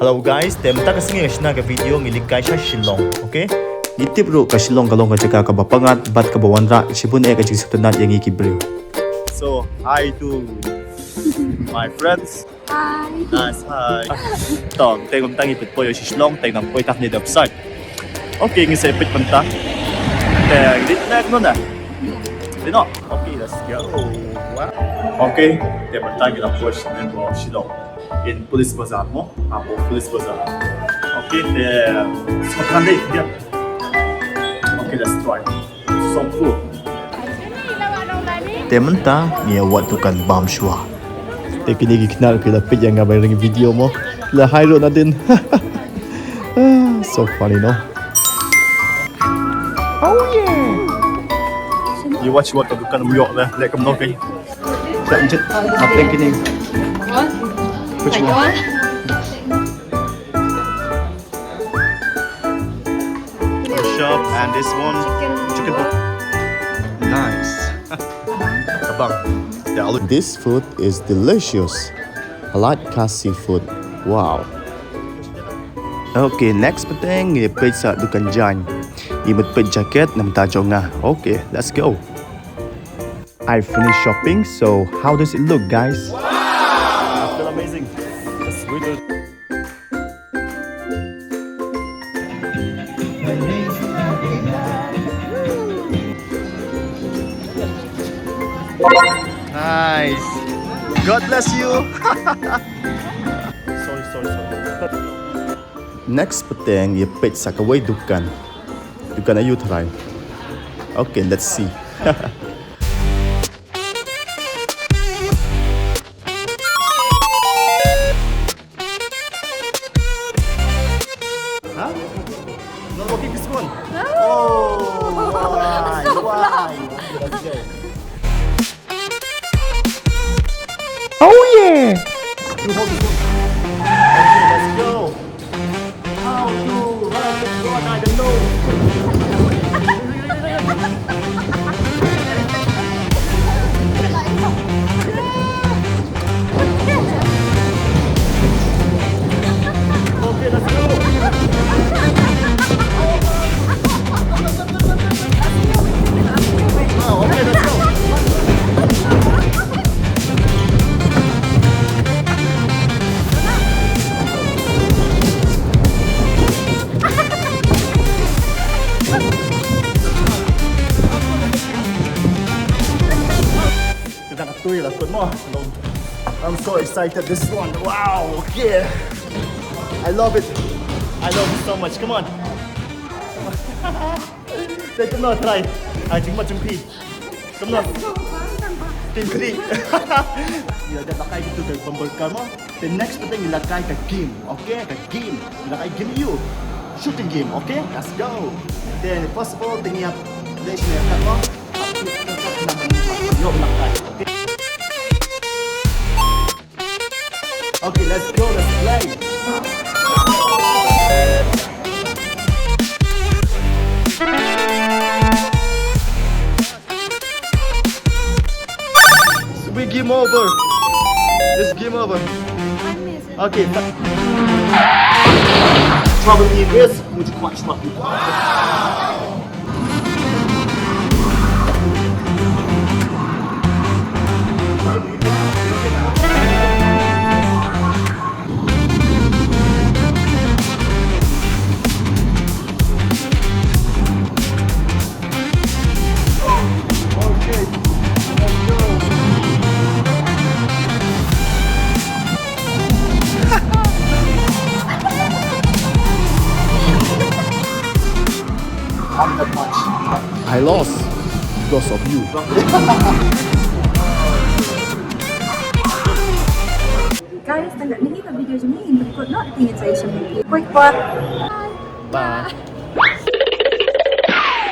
Hello guys, temta kasi ngayon na video ngilikay sa Shillong, okay? Ngitip ro ka Shillong kalong ka jaga ka bapangat bat ka bawanra sibun ka jisutunat yang ikibriw. So, hi to my friends. Hi. Nice, hi. Tong, tengom tangi pit po yung Shillong, tengom po itak ni website. Okay, ngisa ipit panta. Teng, ditnag no na. Dino. Okay, let's go. Wow. Okay, temta kita push ng Shillong. In Police Bazaar mo, Apo Police Bazaar. Okay, Scotland yeah. Okay, let's try some food. Tementa niya watukan bam shwa. Tekinigi kenal kila pit yang ngabay ring video mo. Kila hayro na din. So funny, no? Oh yeah. You watch what tukan uyok lah, lek kem no kay. Janjit, apa yang kini? Which one? Shop and this one chicken. Nice. Abang. This food is delicious. I like khasi food. Wow. Okay, next peteng ni pizza dukan jan. Imut pet jacket nam tajo nga. Okay, let's go. I finished shopping, so how does it look, guys? Amazing. That's good. Nice. God bless you. sorry. Next peteng ye pet sakaway dukan. Dukan ayu try. Okay, let's see. Huh? Not working this one? No. Oh, why? Let's go. Oh yeah! You hold this one. Okay, let's go. How to run this one? I don't know. Okay, let's go. Okay, let's go. Kita nak tuloy lah, good mo. I'm so excited this one. Wow, okay. I love it. I love it so much. Come on. Take a note, try. Jing ma jing pi. Come on. Tim kri. Ya, dah lakai gitu ke pemberkar mo. The next thing ilakai ke game, okay? Ke game. Ilakai game you. Shooting game, okay? Let's go. Then if possible, tinggal let's make kat mo. Yo, lakai. Okay. Okay, let's go. Let's play. We game over. It's game over. Okay. Trouble in this, muito mais rápido. I lost because of you. Guys, tanda ni kita video macam ni untuk ikut notification. Quick buat. Bye.